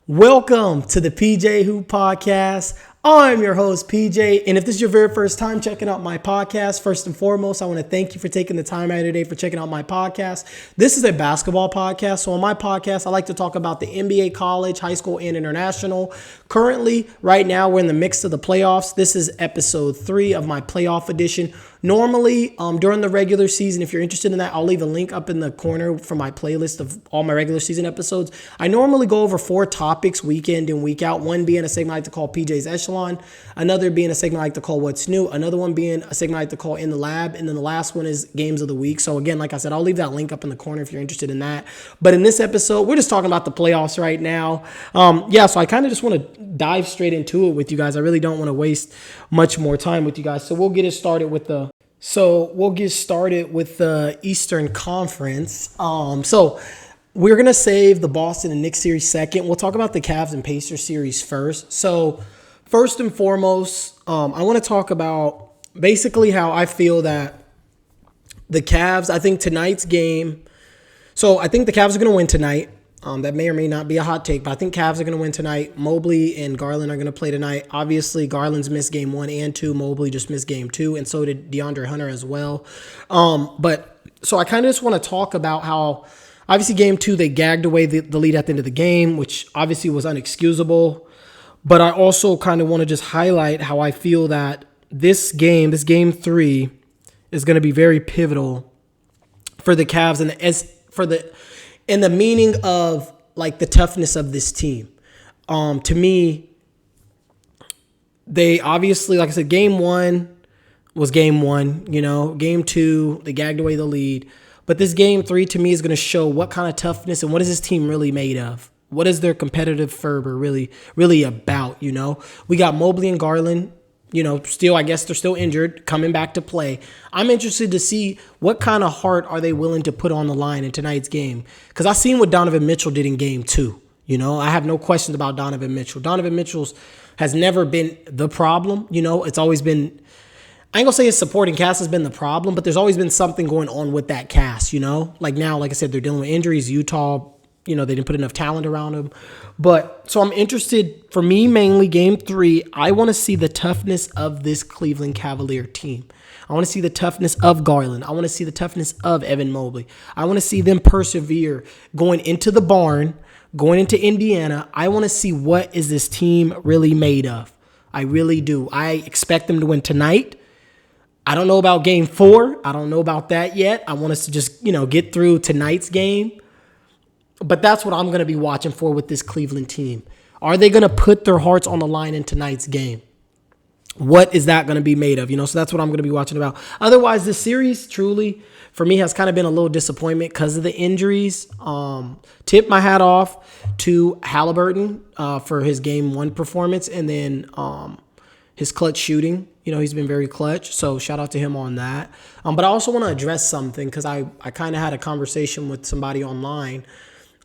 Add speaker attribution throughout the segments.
Speaker 1: Welcome to the PJ Hoop Podcast. I'm your host, PJ. And if this is your very first time checking out my podcast, first and foremost, I want to thank you for taking the time out today for checking out my podcast. This is a basketball podcast. So on my podcast, I like to talk about the NBA, college, high school, and international. Currently, right now, we're in the mix of the playoffs. This is episode 3 of my playoff edition. Normally, during the regular season, if you're interested in that, I'll leave a link up in the corner for my playlist of all my regular season episodes. I normally go over 4 topics week in and week out, one being a segment I like to call PJ's Echelon, another being a segment I like to call What's New, another one being a segment I like to call In the Lab, and then the last one is Games of the Week. So again, like I said, I'll leave that link up in the corner if you're interested in that. But in this episode, we're just talking about the playoffs right now. So I kind of just want to dive straight into it with you guys. I really don't want to waste much more time with you guys. So we'll get started with the Eastern Conference. So we're going to save the Boston and Knicks series second. We'll talk about the Cavs and Pacers series first. So first and foremost, I want to talk about basically how I feel that the Cavs, I think tonight's game, so I think the Cavs are going to win tonight. That may or may not be a hot take, but I think Cavs are going to win tonight. Mobley and Garland are going to play tonight. Obviously, Garland's missed game 1 and 2. Mobley just missed game 2, and so did DeAndre Hunter as well. So I kind of just want to talk about how, obviously, game 2, they gagged away the lead at the end of the game, which obviously was unexcusable. But I also kind of want to just highlight how I feel that this game 3, is going to be very pivotal for the Cavs and the meaning of like the toughness of this team. To me, they obviously, like I said, game 1 was game 1, game 2, they gagged away the lead. But this game 3 to me is going to show what kind of toughness and what is this team really made of? What is their competitive fervor really about, We got Mobley and Garland, still, I guess they're still injured, coming back to play. I'm interested to see what kind of heart are they willing to put on the line in tonight's game. Because I seen what Donovan Mitchell did in game 2. I have no questions about Donovan Mitchell. Donovan Mitchell's has never been the problem. It's always been, I ain't gonna say his supporting cast has been the problem, but there's always been something going on with that cast, Like now, like I said, they're dealing with injuries. Utah, they didn't put enough talent around him. But so I'm interested, for me, mainly game 3, I want to see the toughness of this Cleveland Cavalier team. I want to see the toughness of Garland. I want to see the toughness of Evan Mobley. I want to see them persevere going into the barn, going into Indiana. I want to see what is this team really made of. I really do. I expect them to win tonight. I don't know about game 4. I don't know about that yet. I want us to just, get through tonight's game. But that's what I'm going to be watching for with this Cleveland team. Are they going to put their hearts on the line in tonight's game? What is that going to be made of? So that's what I'm going to be watching about. Otherwise, this series truly, for me, has kind of been a little disappointment because of the injuries. Tip my hat off to Halliburton for his game 1 performance and then his clutch shooting. He's been very clutch, so shout out to him on that. But I also want to address something because I kind of had a conversation with somebody online.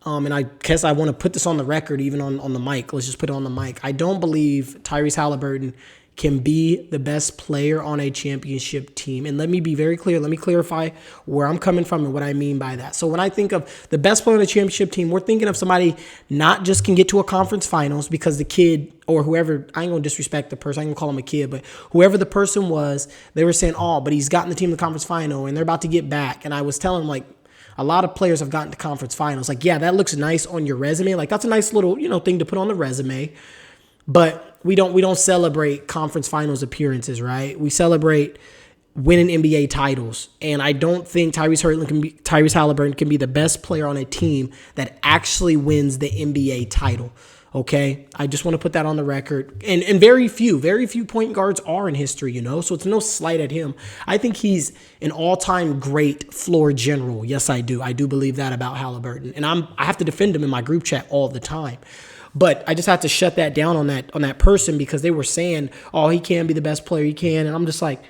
Speaker 1: And I guess I want to put this on the record, even on the mic. Let's just put it on the mic. I don't believe Tyrese Halliburton can be the best player on a championship team. And let me be very clear. Let me clarify where I'm coming from and what I mean by that. So when I think of the best player on a championship team, we're thinking of somebody not just can get to a conference finals because the kid or whoever, I ain't going to disrespect the person. I ain't going to call him a kid, but whoever the person was, they were saying, but he's gotten the team to the conference final and they're about to get back. And I was telling him, a lot of players have gotten to conference finals. Yeah, that looks nice on your resume. That's a nice little, thing to put on the resume. But we don't celebrate conference finals appearances, right? We celebrate winning NBA titles. And I don't think Tyrese Halliburton can be the best player on a team that actually wins the NBA title. Okay, I just want to put that on the record. And very few point guards are in history, so it's no slight at him. I think he's an all-time great floor general. Yes, I do. I do believe that about Halliburton. And I have to defend him in my group chat all the time. But I just have to shut that down on that person because they were saying, he can be the best player he can. And I'm just like,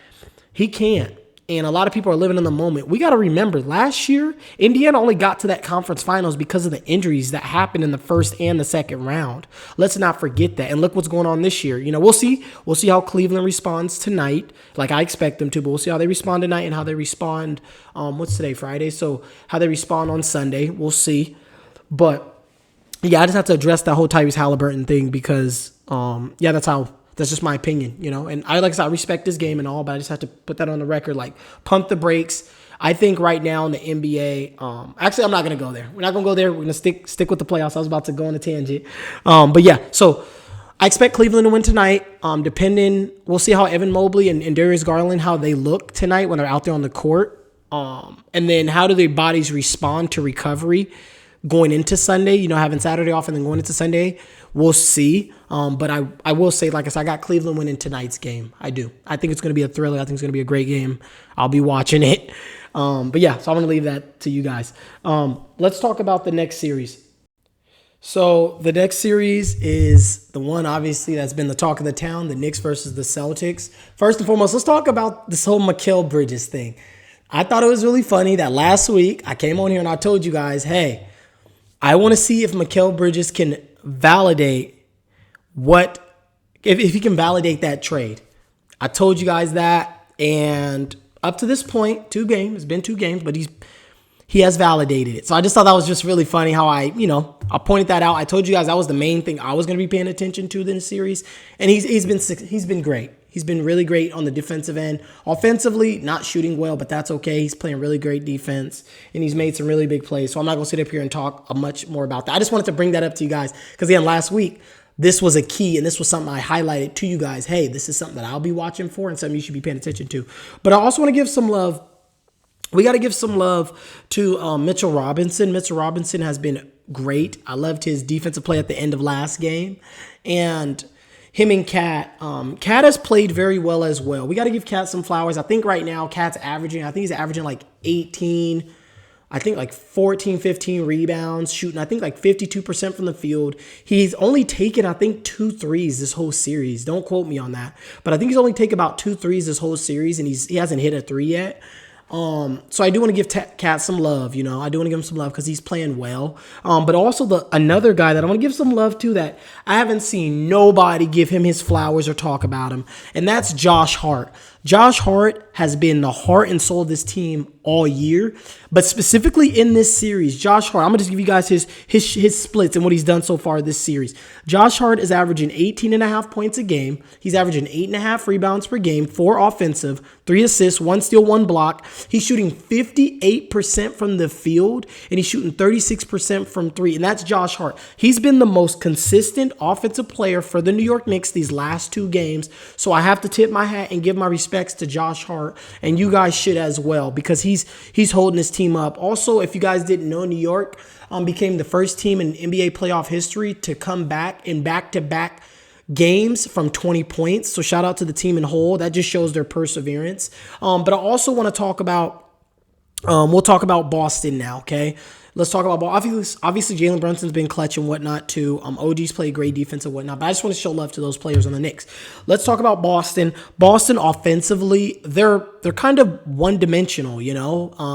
Speaker 1: he can't. And a lot of people are living in the moment. We got to remember, last year, Indiana only got to that conference finals because of the injuries that happened in the first and the second round. Let's not forget that. And look what's going on this year. We'll see. We'll see how Cleveland responds tonight, like I expect them to. But we'll see how they respond tonight and how they respond. What's today, Friday? So how they respond on Sunday. We'll see. But yeah, I just have to address that whole Tyrese Halliburton thing because, yeah, that's just my opinion, And like I said, I respect this game and all, but I just have to put that on the record. Like, pump the brakes. I think right now in the NBA, actually, I'm not gonna go there. We're not gonna go there. We're gonna stick with the playoffs. I was about to go on a tangent, but yeah. So I expect Cleveland to win tonight. We'll see how Evan Mobley and Darius Garland how they look tonight when they're out there on the court, and then how do their bodies respond to recovery going into Sunday, having Saturday off and then going into Sunday, we'll see. But I will say, like I said, I got Cleveland winning tonight's game. I do. I think it's going to be a thriller. I think it's going to be a great game. I'll be watching it. But yeah, so I'm going to leave that to you guys. Let's talk about the next series. So the next series is the one, obviously, that's been the talk of the town, the Knicks versus the Celtics. First and foremost, let's talk about this whole Mikal Bridges thing. I thought it was really funny that last week I came on here and I told you guys, hey, I want to see if Mikal Bridges can validate if he can validate that trade. I told you guys that, and up to this point, it's been 2 games, but he has validated it. So I just thought that was just really funny how I pointed that out. I told you guys that was the main thing I was going to be paying attention to in the series, and he's been great. He's been really great on the defensive end. Offensively, not shooting well, but that's okay. He's playing really great defense, and he's made some really big plays. So I'm not going to sit up here and talk much more about that. I just wanted to bring that up to you guys because, again, last week, this was a key, and this was something I highlighted to you guys. Hey, this is something that I'll be watching for and something you should be paying attention to. But I also want to give some love. We got to give some love to Mitchell Robinson. Mitchell Robinson has been great. I loved his defensive play at the end of last game. And him and Cat. Cat has played very well as well. We got to give Cat some flowers. I think right now Cat's he's averaging like 18, I think like 14, 15 rebounds, shooting, I think like 52% from the field. He's only taken, I think, 2 threes this whole series. Don't quote me on that. But I think he's only taken about 2 threes this whole series, and he hasn't hit a 3 yet. So I do want to give Cat some love, I do want to give him some love because he's playing well. But also another guy that I want to give some love to that I haven't seen nobody give him his flowers or talk about him, and that's Josh Hart. Josh Hart has been the heart and soul of this team all year, but specifically in this series, Josh Hart, I'm going to just give you guys his splits and what he's done so far this series. Josh Hart is averaging 18.5 points a game. He's averaging 8.5 rebounds per game, 4 offensive, 3 assists, 1 steal, 1 block. He's shooting 58% from the field, and he's shooting 36% from 3, and that's Josh Hart. He's been the most consistent offensive player for the New York Knicks these last 2 games, so I have to tip my hat and give my respects to Josh Hart, and you guys should as well, because he's holding his team up. Also, if you guys didn't know, New York became the first team in NBA playoff history to come back in back-to-back games from 20 points. So shout out to the team in whole. That just shows their perseverance. But I also want to talk about, we'll talk about Boston now, okay? Let's talk about obviously Jalen Brunson's been clutch and whatnot too. OG's played great defense and whatnot, but I just want to show love to those players on the Knicks. Let's talk about Boston. Boston offensively, they're kind of one-dimensional,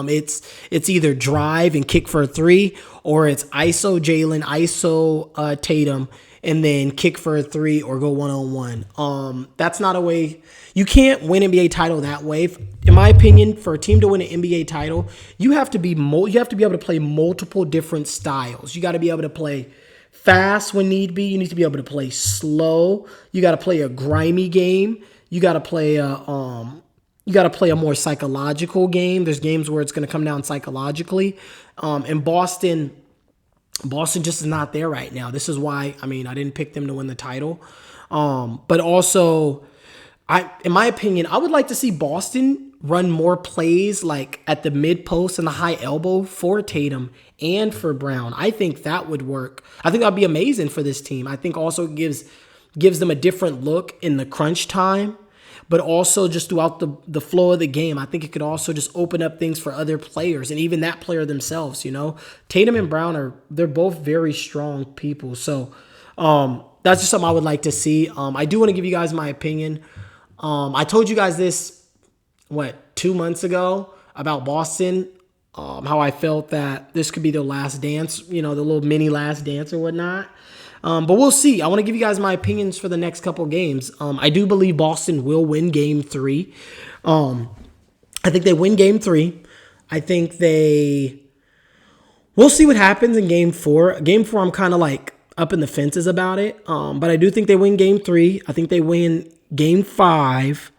Speaker 1: It's either drive and kick for a 3, or it's ISO Jalen, ISO Tatum, and then kick for a 3 or go one-on-one. That's not a way. You can't win NBA title that way. In my opinion, for a team to win an NBA title, you have to be able to play multiple different styles. You got to be able to play fast when need be. You need to be able to play slow. You got to play a grimy game. You got to play a more psychological game. There's games where it's going to come down psychologically. And Boston just is not there right now. This is why, I didn't pick them to win the title. But also, in my opinion, I would like to see Boston run more plays like at the mid post and the high elbow for Tatum and for Brown. I think that would work. I think that'd be amazing for this team. I think also gives them a different look in the crunch time, but also just throughout the flow of the game. I think it could also just open up things for other players and even that player themselves, Tatum and Brown they're both very strong people. So that's just something I would like to see. I do want to give you guys my opinion. I told you guys this, 2 months ago about Boston, how I felt that this could be their last dance, the little mini last dance or whatnot. But we'll see. I want to give you guys my opinions for the next couple games. I do believe Boston will win Game 3. I think they win Game 3. I think they We'll see what happens in game 4. Game 4, I'm kind of like up in the fences about it. But I do think they win game 3. I think they win game 5.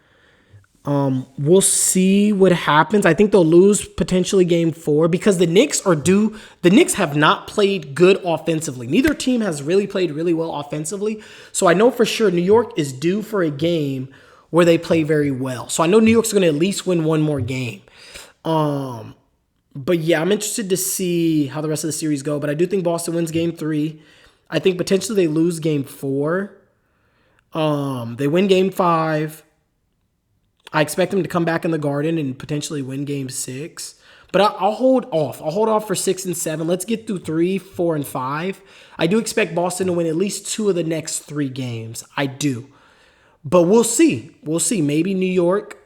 Speaker 1: We'll see what happens. I think they'll lose potentially game 4 because the Knicks are due. The Knicks have not played good offensively. Neither team has really played really well offensively. So I know for sure New York is due for a game where they play very well. So I know New York's going to at least win one more game. But yeah, I'm interested to see how the rest of the series go. But I do think Boston wins game 3. I think potentially they lose game 4. They win game 5. I expect them to come back in the Garden and potentially win game 6. But I'll hold off. I'll hold off for 6 and 7. Let's get through 3, 4, and 5. I do expect Boston to win at least 2 of the next 3 games. I do. But we'll see. We'll see. Maybe New York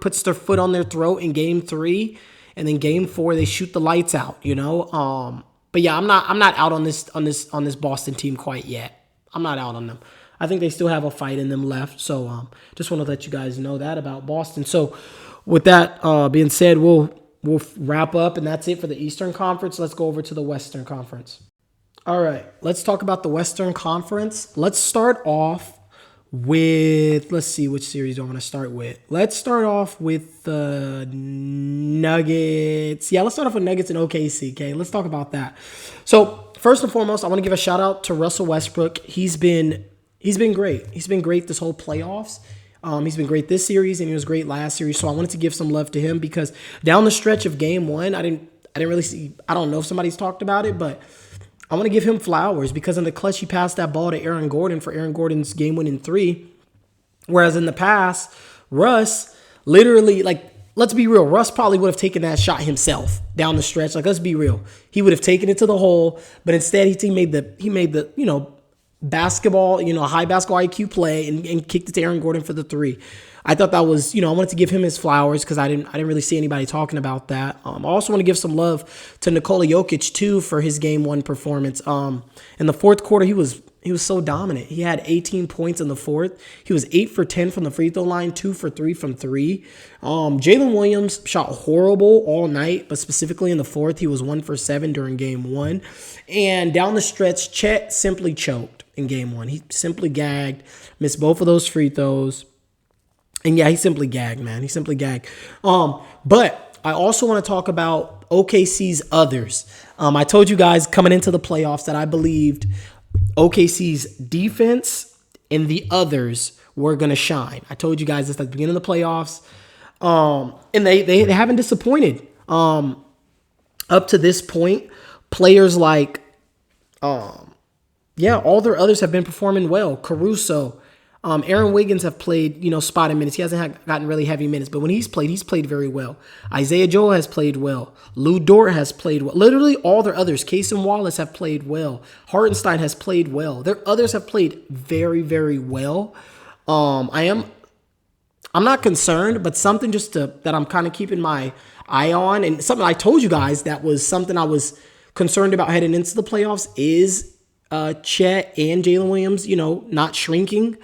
Speaker 1: puts their foot on their throat in game 3, and then game 4 they shoot the lights out, you know? But yeah, I'm not out on this Boston team quite yet. I'm not out on them. I think they still have a fight in them left. So just want to let you guys know that about Boston. So with that being said, we'll wrap up, and that's it for the Eastern Conference. Let's go over to the Western Conference. All right, let's talk about the Western Conference. Let's start off with, let's see, which series do I want to start with? Let's start off with the Nuggets. Yeah, let's start off with Nuggets and OKC, okay? Let's talk about that. So first and foremost, I want to give a shout out to Russell Westbrook. He's been great. He's been great this whole playoffs. He's been great this series, and he was great last series. So I wanted to give some love to him because down the stretch of game 1, I didn't really see. I don't know if somebody's talked about it, but I want to give him flowers because in the clutch he passed that ball to Aaron Gordon for Aaron Gordon's game-winning 3. Whereas in the past, Russ literally, like, let's be real, Russ probably would have taken that shot himself down the stretch. Like, let's be real, he would have taken it to the hole, but instead he made the basketball, high basketball IQ play and kicked it to Aaron Gordon for the 3. I thought that was, I wanted to give him his flowers because I didn't really see anybody talking about that. I also want to give some love to Nikola Jokic too for his game 1 performance. In the fourth quarter, he was so dominant. He had 18 points in the fourth. He was 8 for 10 from the free throw line, 2 for 3 from 3. Jalen Williams shot horrible all night, but specifically in the fourth, he was 1 for 7 during game 1. And down the stretch, Chet simply choked in game 1. He simply gagged, missed both of those free throws. And yeah, he simply gagged, man. He simply gagged. But I also want to talk about OKC's others. I told you guys coming into the playoffs that I believed OKC's defense and the others were going to shine. I told you guys this at the beginning of the playoffs. And they haven't disappointed. Up to this point, players like, all their others have been performing well. Caruso, Aaron Wiggins have played, spotted minutes. He hasn't gotten really heavy minutes, but when he's played very well. Isaiah Joe has played well. Lou Dort has played well. Literally all their others. Case and Wallace have played well. Hartenstein has played well. Their others have played very, very well. I'm not concerned, but something that I'm kind of keeping my eye on, and something I told you guys that was something I was concerned about heading into the playoffs is Chet and Jalen Williams, not shrinking.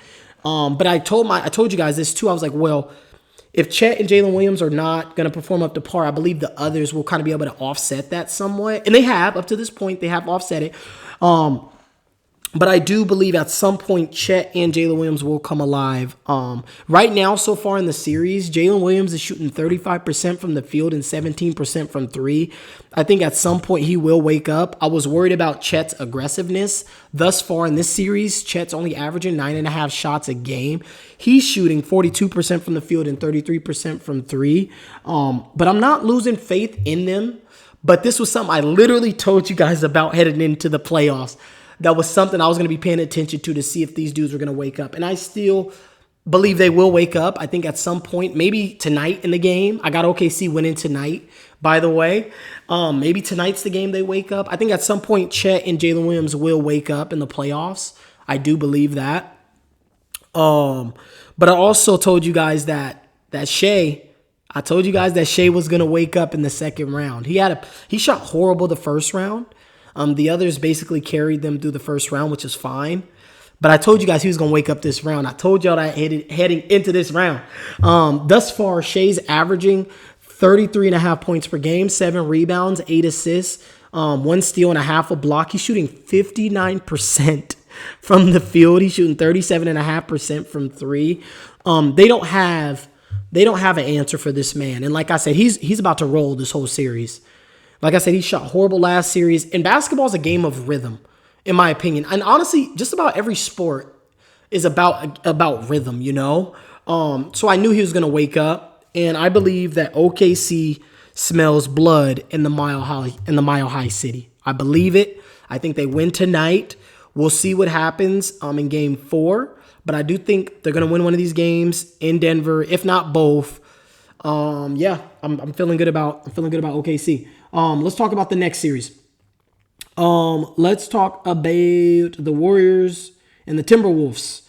Speaker 1: But I told you guys this too. I was like, well, if Chet and Jalen Williams are not going to perform up to par, I believe the others will kind of be able to offset that somewhat. And they have, up to this point, they have offset it. But I do believe at some point Chet and Jalen Williams will come alive. Right now, so far in the series, Jalen Williams is shooting 35% from the field and 17% from 3. I think at some point he will wake up. I was worried about Chet's aggressiveness. Thus far in this series, Chet's only averaging 9.5 shots a game. He's shooting 42% from the field and 33% from 3. But I'm not losing faith in them. But this was something I literally told you guys about heading into the playoffs. That was something I was going to be paying attention to see if these dudes were going to wake up. And I still believe they will wake up. I think at some point, maybe tonight in the game. I got OKC winning tonight, by the way. Maybe tonight's the game they wake up. I think at some point, Chet and Jalen Williams will wake up in the playoffs. I do believe that. But I also told you guys that Shea was going to wake up in the second round. He shot horrible the first round. The others basically carried them through the first round, which is fine. But I told you guys he was going to wake up this round. I told y'all that heading into this round. Thus far, Shea's averaging 33.5 points per game, 7 rebounds, 8 assists, 1.5 steals, a block. He's shooting 59% from the field. He's shooting 37.5% from three. They don't have an answer for this man. And like I said, he's about to roll this whole series. Like I said, he shot horrible last series. And basketball is a game of rhythm, in my opinion. And honestly, just about every sport is about rhythm, you know? So I knew he was going to wake up. And I believe that OKC smells blood in the Mile High City. I believe it. I think they win tonight. We'll see what happens in game 4. But I do think they're going to win one of these games in Denver, if not both. Yeah, I'm feeling good about OKC. Let's talk about the next series. Let's talk about the Warriors and the Timberwolves.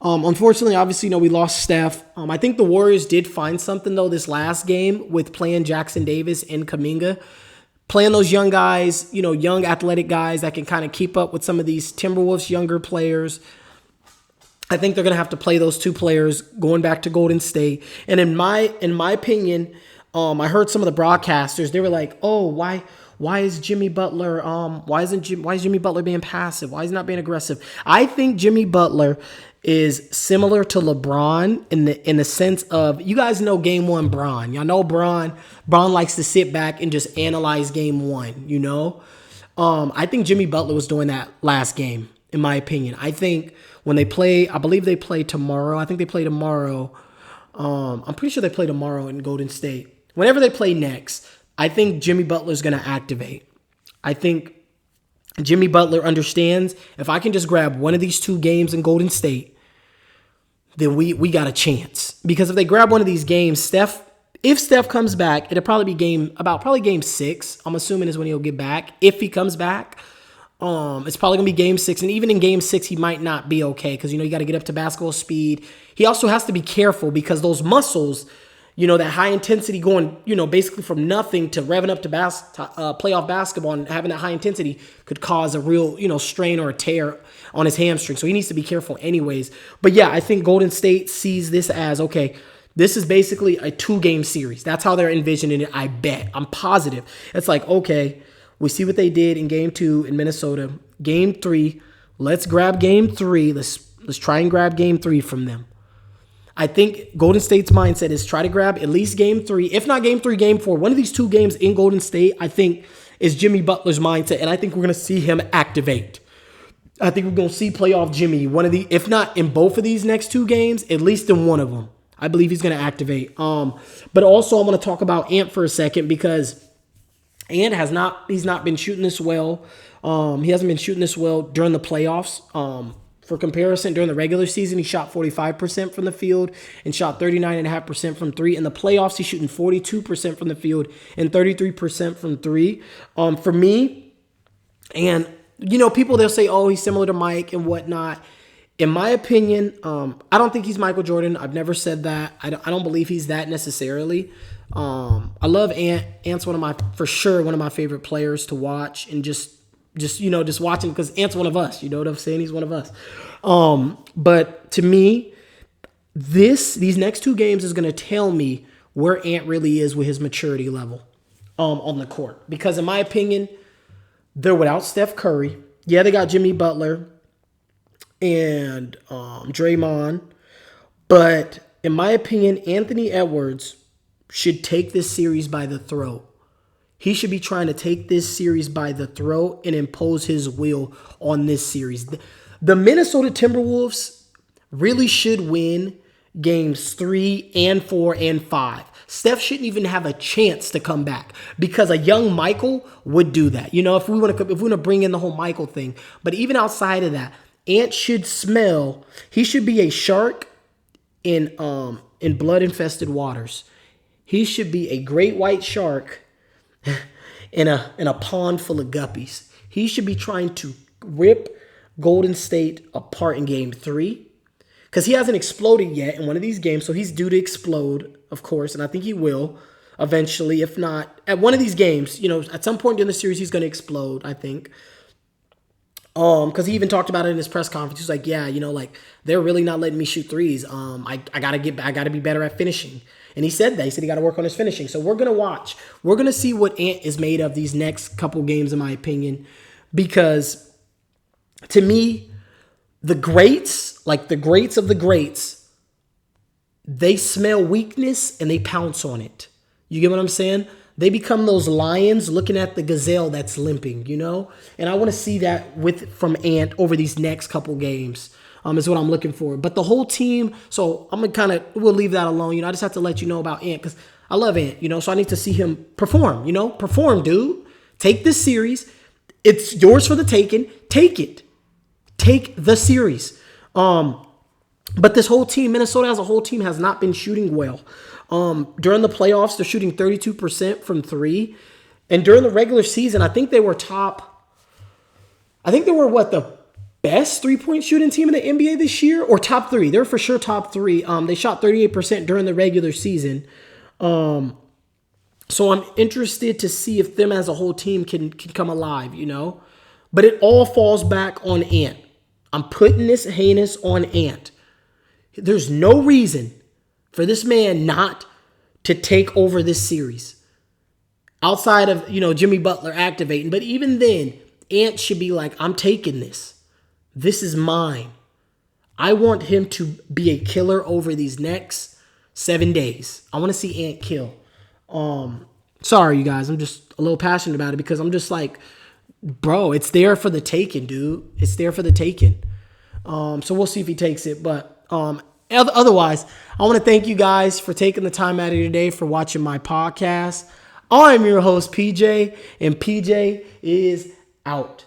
Speaker 1: Unfortunately, obviously, we lost Steph. I think the Warriors did find something, though, this last game with playing Jackson Davis and Kuminga. Playing those young guys, young athletic guys that can kind of keep up with some of these Timberwolves younger players. I think they're going to have to play those two players going back to Golden State. And in my opinion, I heard some of the broadcasters, they were like, "Oh, why is Jimmy Butler why is Jimmy Butler being passive? Why is he not being aggressive?" I think Jimmy Butler is similar to LeBron in the sense of, you guys know game 1 Bron. Y'all know Bron likes to sit back and just analyze game 1, I think Jimmy Butler was doing that last game, in my opinion. I think when they play, I believe they play tomorrow. I think they play tomorrow. I'm pretty sure they play tomorrow in Golden State. Whenever they play next, I think Jimmy Butler's going to activate. I think Jimmy Butler understands, if I can just grab one of these 2 games in Golden State, then we got a chance. Because if they grab one of these games, if Steph comes back, it'll probably be game 6, I'm assuming, is when he'll get back. If he comes back, it's probably going to be game 6. And even in game 6, he might not be okay because, you got to get up to basketball speed. He also has to be careful because those muscles, that high intensity going, basically from nothing to revving up to playoff basketball and having that high intensity could cause a real, strain or a tear on his hamstring. So he needs to be careful anyways. But yeah, I think Golden State sees this as, okay, this is basically a 2-game series. That's how they're envisioning it, I bet. I'm positive. It's like, okay, we see what they did in game 2 in Minnesota. Game 3, let's grab game 3. Let's try and grab game 3 from them. I think Golden State's mindset is try to grab at least game 3, if not game 3, game 4. One of these 2 games in Golden State, I think, is Jimmy Butler's mindset, and I think we're going to see him activate. I think we're going to see playoff Jimmy, if not in both of these next 2 games, at least in one of them. I believe he's going to activate. But also, I want to talk about Ant for a second because Ant he's not been shooting this well. He hasn't been shooting this well during the playoffs. For comparison, during the regular season, he shot 45% from the field and shot 39.5% from 3. In the playoffs, he's shooting 42% from the field and 33% from 3. For me, and, people, they'll say, oh, he's similar to Mike and whatnot. In my opinion, I don't think he's Michael Jordan. I've never said that. I don't believe he's that necessarily. I love Ant. Ant's for sure one of my favorite players to watch, and just watching because Ant's one of us. You know what I'm saying? He's one of us. But to me, these next 2 games is going to tell me where Ant really is with his maturity level on the court. Because in my opinion, they're without Steph Curry. Yeah, they got Jimmy Butler and Draymond. But in my opinion, Anthony Edwards should take this series by the throat. He should be trying to take this series by the throat and impose his will on this series. The Minnesota Timberwolves really should win games 3 and 4 and 5. Steph shouldn't even have a chance to come back because a young Michael would do that. If we want to bring in the whole Michael thing. But even outside of that, Ant should smell. He should be a shark in blood-infested waters. He should be a great white shark in a pond full of guppies. He should be trying to rip Golden State apart in game 3 because he hasn't exploded yet in one of these games. So he's due to explode, of course, and I think he will eventually. If not, at one of these games, at some point during the series, he's going to explode, I think. Because he even talked about it in his press conference. He's like, yeah, they're really not letting me shoot threes. I gotta be better at finishing. And he said that. He said he got to work on his finishing. So we're going to watch. We're going to see what Ant is made of these next couple games, in my opinion. Because to me, the greats, like the greats of the greats, they smell weakness and they pounce on it. You get what I'm saying? They become those lions looking at the gazelle that's limping, you know? And I want to see that from Ant over these next couple games. Is what I'm looking for. But the whole team, so I'm going to we'll leave that alone. You know, I just have to let you know about Ant because I love Ant, you know, so I need to see him perform, you know? Perform, dude. Take this series. It's yours for the taking. Take it. Take the series. But this whole team, Minnesota as a whole team, has not been shooting well. During the playoffs, they're shooting 32% from three. And during the regular season, I think they were the best three-point shooting team in the NBA this year, or top three. They're for sure top three. They shot 38% during the regular season. So I'm interested to see if them as a whole team can come alive, you know. But it all falls back on Ant. I'm putting this heinous on Ant. There's no reason for this man not to take over this series. Outside of, you know, Jimmy Butler activating. But even then, Ant should be like, I'm taking this. This is mine. I want him to be a killer over these next 7 days. I want to see Ant kill. Sorry, you guys. I'm just a little passionate about it because I'm just like, bro, it's there for the taking, dude. It's there for the taking. So we'll see if he takes it. But otherwise, I want to thank you guys for taking the time out of your day for watching my podcast. I'm your host, PJ, and PJ is out.